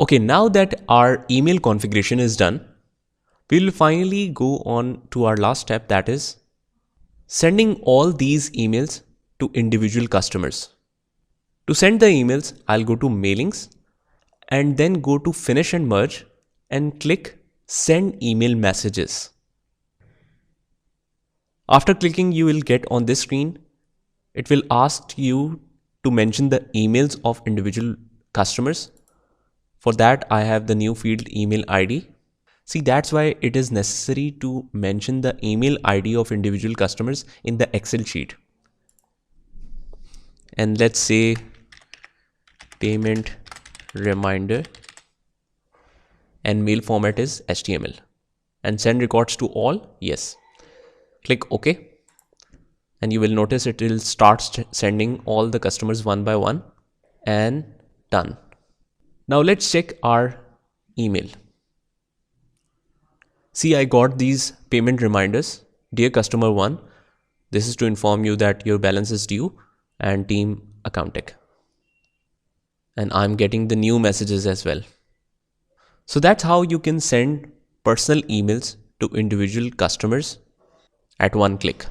Okay, now that our email configuration is done, we will finally go on to our last step, that is sending all these emails to individual customers. To send the emails, I'll go to mailings and then go to finish and merge and click send email messages. After clicking, you will get on this screen. It will ask you to mention the emails of individual customers. For that, I have the new field email ID. See, that's why it is necessary to mention the email ID of individual customers in the Excel sheet. And let's say payment reminder and mail format is HTML. And send records to all, yes. Click OK. And you will notice it will start sending all the customers one by one, and done. Now let's check our email. See, I got these payment reminders. Dear customer 1, this is to inform you that your balance is due, and team accounting. And I'm getting the new messages as well. So that's how you can send personal emails to individual customers at one click.